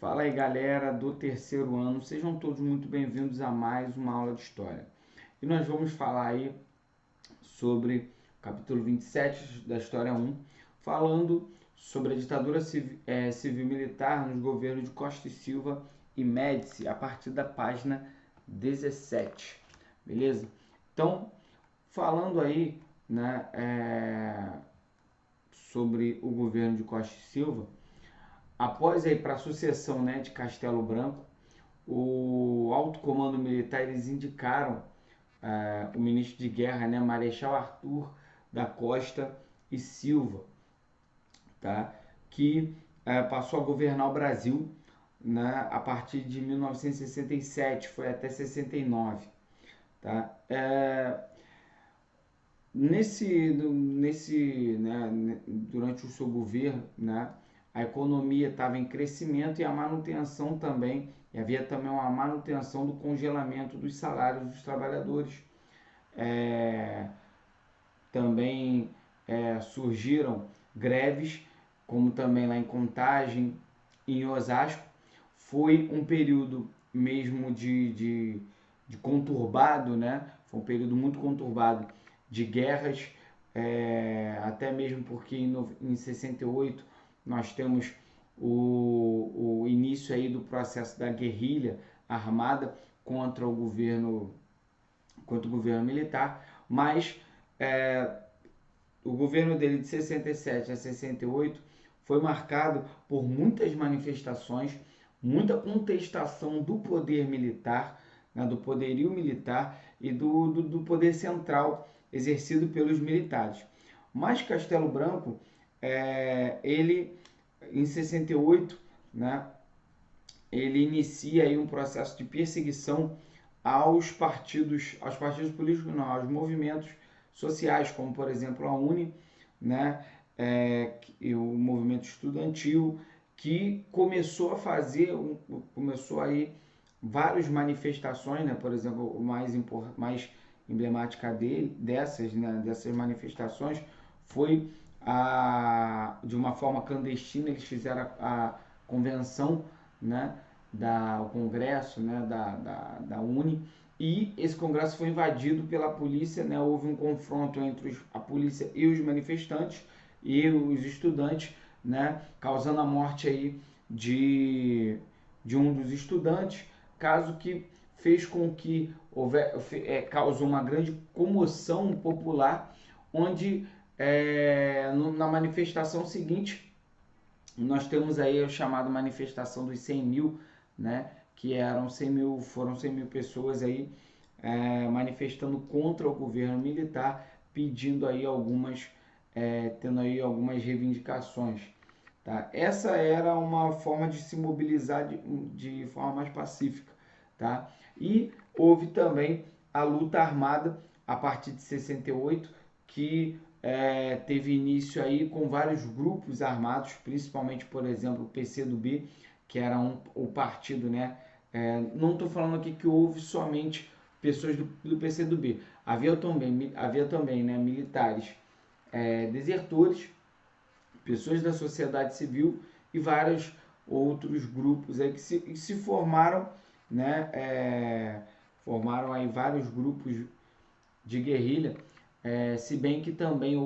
Fala aí, galera do terceiro ano, sejam todos muito bem-vindos a mais uma aula de história. E nós vamos falar aí sobre o capítulo 27 da história 1, falando sobre a ditadura civil-militar nos governos de Costa e Silva e Médici, a partir da página 17, beleza? Então, falando aí, né, sobre o governo de Costa e Silva, após aí para a sucessão, né, de Castelo Branco, o alto comando militar eles indicaram o ministro de guerra, né, Marechal Arthur da Costa e Silva, tá, que passou a governar o Brasil, né, a partir de 1967, foi até 69, tá? Durante o seu governo, né, a economia estava em crescimento e a manutenção também, e havia também uma manutenção do congelamento dos salários dos trabalhadores. Também surgiram greves, como também lá em Contagem, em Osasco. Foi um período mesmo de conturbado, né? Foi um período muito conturbado de guerras, até mesmo porque em 68 nós temos o início aí do processo da guerrilha armada contra o governo militar, mas o governo dele de 67 a 68 foi marcado por muitas manifestações, muita contestação do poder militar, né, do poderio militar e do poder central exercido pelos militares. Mas Castelo Branco, ele em 68, né, ele inicia aí um processo de perseguição aos partidos políticos, não, aos movimentos sociais, como por exemplo a UNE, né, e o movimento estudantil, que começou a fazer, começou aí várias manifestações, né, por exemplo, o mais emblemática dessas manifestações foi de uma forma clandestina, eles fizeram a convenção, né, o congresso, né, da UNE, e esse congresso foi invadido pela polícia, né, houve um confronto entre a polícia e os manifestantes e os estudantes, né, causando a morte aí de um dos estudantes, caso que fez com que causou uma grande comoção popular, onde na manifestação seguinte nós temos aí a chamada manifestação dos 100 mil, né, que foram 100 mil pessoas aí manifestando contra o governo militar, pedindo aí tendo aí algumas reivindicações. Tá? Essa era uma forma de se mobilizar de forma mais pacífica. Tá? E houve também a luta armada a partir de 68, que teve início aí com vários grupos armados, principalmente, por exemplo, o PCdoB, que era o partido, né? Não estou falando aqui que houve somente pessoas do PCdoB, havia também, né, militares desertores, pessoas da sociedade civil e vários outros grupos aí que se formaram, né, formaram aí vários grupos de guerrilha, se bem que também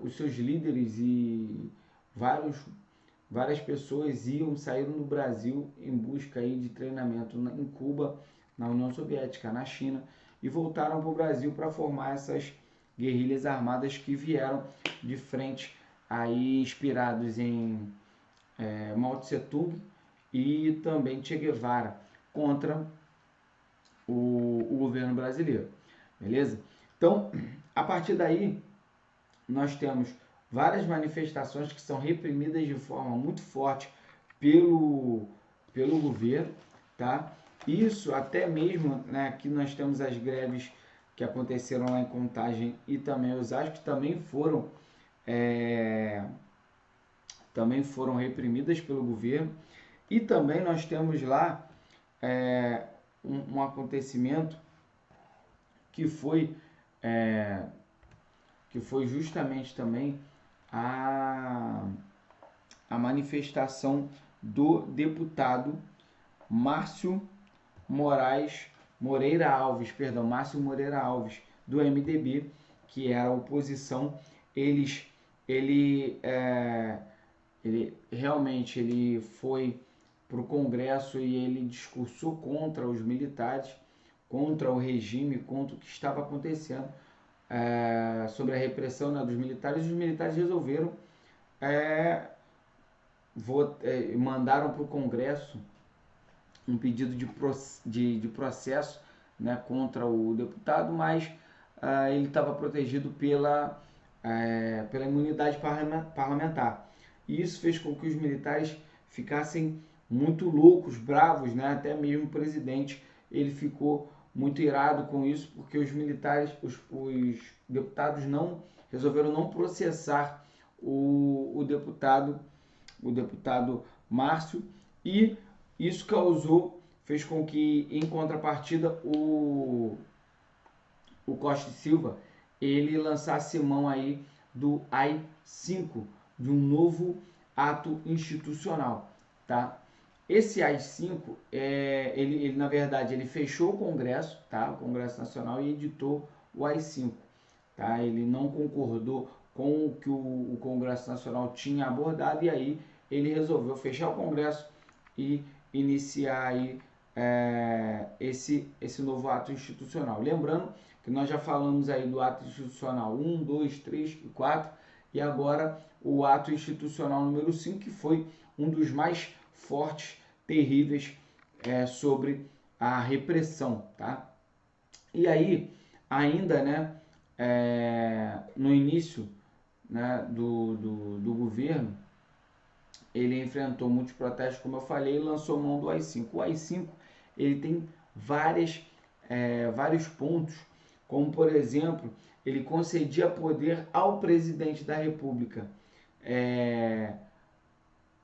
os seus líderes e várias pessoas saíram do Brasil em busca aí de treinamento em Cuba, na União Soviética, na China, e voltaram para o Brasil para formar essas guerrilhas armadas que vieram de frente aí inspirados em Mao Tse Tung e também Che Guevara contra o governo brasileiro, beleza? Então, a partir daí, nós temos várias manifestações que são reprimidas de forma muito forte pelo governo, tá? Isso até mesmo, né, que nós temos as greves que aconteceram lá em Contagem e também Osasco, que também foram reprimidas pelo governo. E também nós temos lá um acontecimento que foi justamente também a manifestação do deputado Márcio Moreira Alves, do MDB, que era a oposição. Ele realmente ele foi para o Congresso e ele discursou contra os militares, contra o regime, contra o que estava acontecendo, sobre a repressão, né, dos militares. Os militares resolveram, mandaram para o Congresso um pedido de processo, né, contra o deputado, mas ele estava protegido pela imunidade parlamentar. E isso fez com que os militares ficassem muito loucos, bravos, né? Até mesmo o presidente ele ficou muito irado com isso, porque os militares, os deputados resolveram não processar o deputado Márcio, e isso fez com que, em contrapartida, o Costa e Silva ele lançasse mão aí do AI-5, de um novo ato institucional, tá? Esse AI-5, ele na verdade ele fechou o Congresso, tá? O Congresso Nacional, e editou o AI-5, tá? Ele não concordou com o que o Congresso Nacional tinha abordado, e aí ele resolveu fechar o Congresso e iniciar aí esse novo ato institucional. Lembrando que nós já falamos aí do ato institucional 1, 2, 3 e 4, e agora o ato institucional número 5, que foi um dos mais fortes, terríveis, sobre a repressão, tá? E aí, ainda, né, no início, né, do governo, ele enfrentou muitos protestos, como eu falei, e lançou mão do AI-5. O AI-5 ele tem vários pontos, como, por exemplo, ele concedia poder ao presidente da República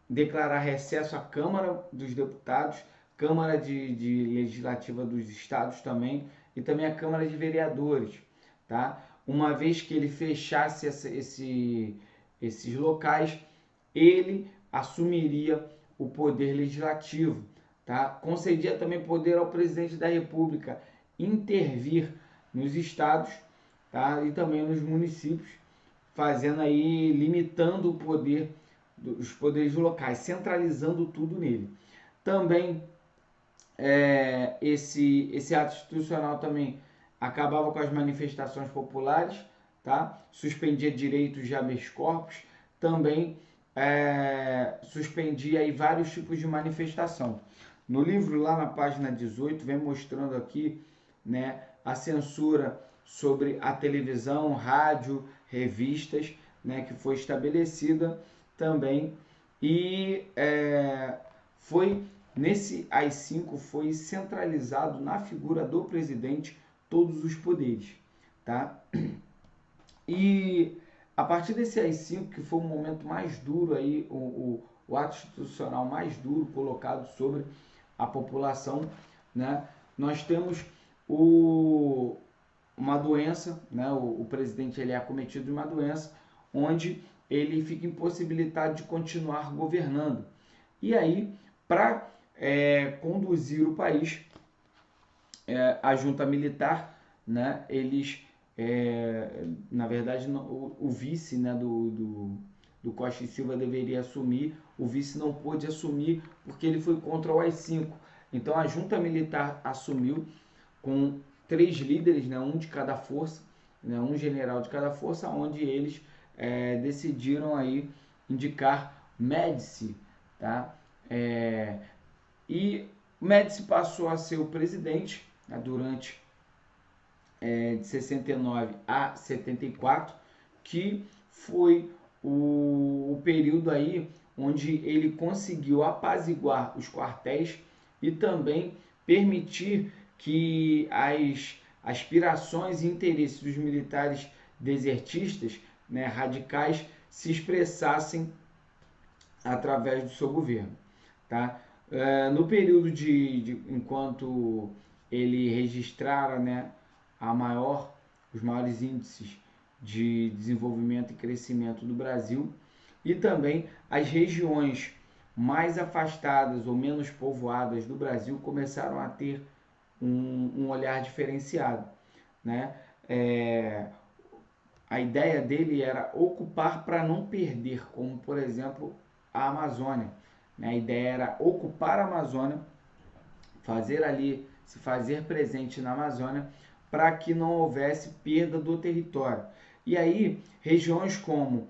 declarar recesso à Câmara dos Deputados, Câmara de Legislativa dos Estados também, e também a Câmara de Vereadores, tá? Uma vez que ele fechasse esses locais, ele assumiria o poder legislativo, tá? Concedia também poder ao presidente da República intervir nos estados, tá? E também nos municípios, limitando o poder dos poderes locais, centralizando tudo nele. Também esse ato institucional também acabava com as manifestações populares, tá? Suspendia direitos de habeas corpus, também suspendia aí vários tipos de manifestação. No livro, lá na página 18, vem mostrando aqui, né, a censura sobre a televisão, rádio, revistas, né, que foi estabelecida também. E nesse AI-5 foi centralizado na figura do presidente todos os poderes, tá? E a partir desse AI-5, que foi o momento mais duro aí, o ato institucional mais duro colocado sobre a população, né? Nós temos uma doença, né? O presidente ele é acometido de uma doença onde ele fica impossibilitado de continuar governando. E aí, para conduzir o país, a junta militar, né? Eles na verdade, o vice, né, do Costa e Silva deveria assumir, o vice não pôde assumir porque ele foi contra o AI-5. Então a junta militar assumiu com 3 líderes, né, um de cada força, né, um general de cada força, onde eles decidiram aí indicar Médici, tá? E Médici passou a ser o presidente, né, durante de 69 a 74, que foi o período aí onde ele conseguiu apaziguar os quartéis e também permitir que as aspirações e interesses dos militares desertistas, né, radicais, se expressassem através do seu governo, tá? No período enquanto ele registrara, né, os maiores índices de desenvolvimento e crescimento do Brasil, e também as regiões mais afastadas ou menos povoadas do Brasil começaram a ter um olhar diferenciado, né? A ideia dele era ocupar para não perder, como por exemplo a Amazônia, né? A ideia era ocupar a Amazônia, se fazer presente na Amazônia, para que não houvesse perda do território. E aí, regiões como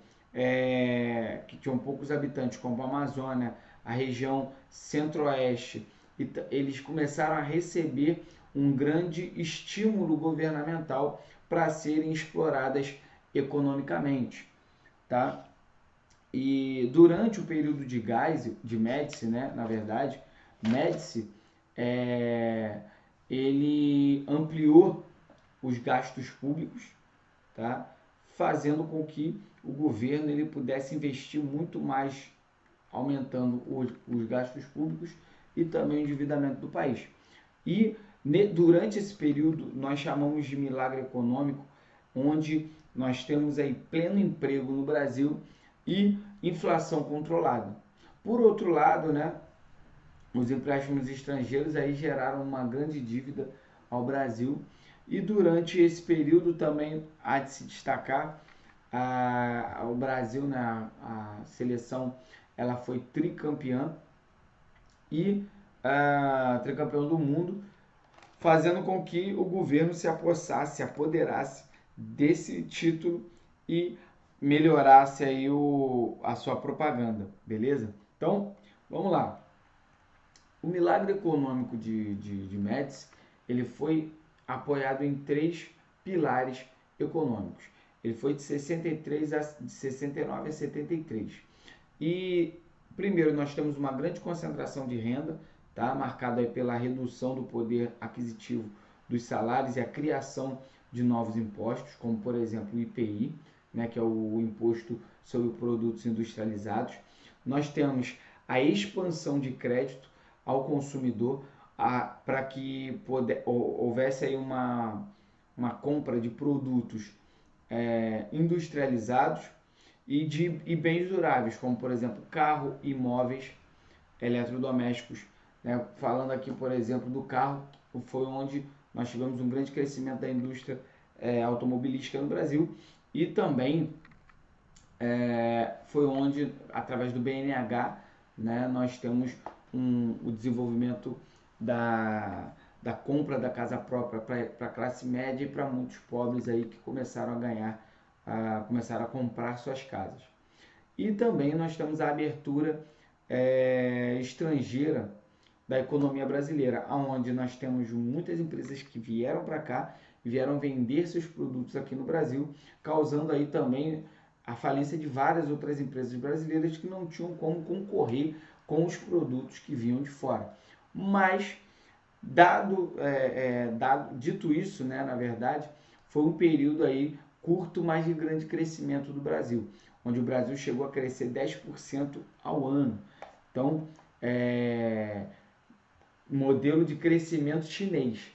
que tinham poucos habitantes, como a Amazônia, a região centro-oeste, eles começaram a receber um grande estímulo governamental para serem exploradas economicamente, tá? E durante o período de Médici, né, na verdade, Médici ele ampliou os gastos públicos, tá? Fazendo com que o governo ele pudesse investir muito mais, aumentando os gastos públicos e também o endividamento do país. E durante esse período nós chamamos de milagre econômico, onde nós temos aí pleno emprego no Brasil e inflação controlada. Por outro lado, né, os empréstimos estrangeiros aí geraram uma grande dívida ao Brasil. E durante esse período também há de se destacar o Brasil, né, a seleção ela foi tricampeã e tricampeão do mundo, fazendo com que o governo se apoderasse desse título e melhorasse aí a sua propaganda, beleza? Então, vamos lá. O milagre econômico de Médici, ele foi apoiado em 3 pilares econômicos. Ele foi de 69 a 73. E primeiro nós temos uma grande concentração de renda, tá? Marcada aí pela redução do poder aquisitivo dos salários e a criação de novos impostos, como por exemplo o IPI, né, que é o Imposto sobre Produtos Industrializados. Nós temos a expansão de crédito ao consumidor para que houvesse aí uma compra de produtos industrializados e bens duráveis, como por exemplo carro, imóveis, eletrodomésticos. Né? Falando aqui, por exemplo, do carro, foi onde nós tivemos um grande crescimento da indústria automobilística no Brasil e também foi onde, através do BNH, né, nós temos o desenvolvimento da compra da casa própria para a classe média e para muitos pobres aí que começaram a comprar suas casas. E também nós temos a abertura estrangeira da economia brasileira, onde nós temos muitas empresas que vieram para cá e vieram vender seus produtos aqui no Brasil, causando aí também a falência de várias outras empresas brasileiras que não tinham como concorrer com os produtos que vinham de fora. Mas, dito isso, né, na verdade, foi um período aí curto, mas de grande crescimento do Brasil, onde o Brasil chegou a crescer 10% ao ano. Então, modelo de crescimento chinês,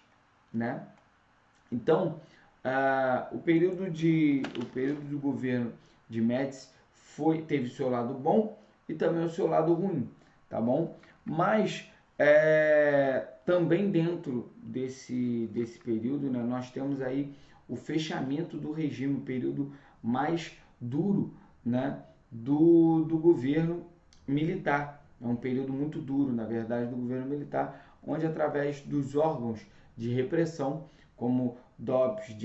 né? Então, o período do governo de Médici teve o seu lado bom e também o seu lado ruim, tá bom? Mas também dentro desse período, né, nós temos aí o fechamento do regime, o período mais duro, né, do governo militar. É um período muito duro, na verdade, do governo militar, onde através dos órgãos de repressão, como DOPS,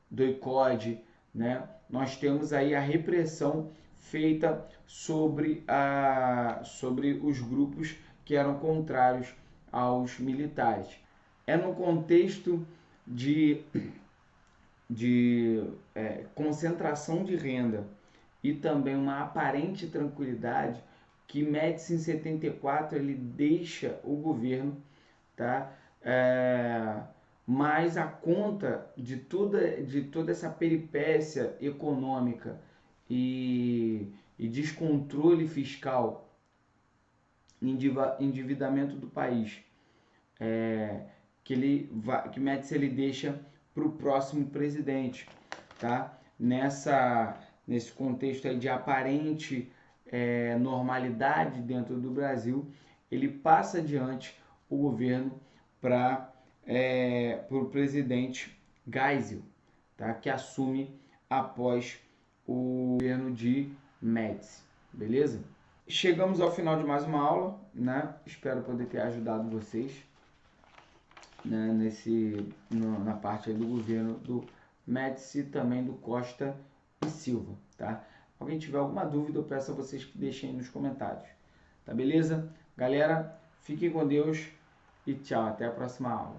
do ICOD, né? Nós temos aí a repressão feita sobre os grupos que eram contrários aos militares. É no contexto de concentração de renda e também uma aparente tranquilidade que Médici em 74 ele deixa o governo, tá? Mas a conta de toda essa peripécia econômica e descontrole fiscal, endividamento do país, que Médici ele deixa para o próximo presidente, tá? nesse contexto aí de aparente normalidade dentro do Brasil, ele passa adiante o governo para o presidente Geisel, tá? Que assume após o governo de Médici, beleza? Chegamos ao final de mais uma aula, né? Espero poder ter ajudado vocês, né? Na parte aí do governo do Médici e também do Costa e Silva, tá? Alguém tiver alguma dúvida, eu peço a vocês que deixem aí nos comentários, tá beleza? Galera, fiquem com Deus e tchau, até a próxima aula.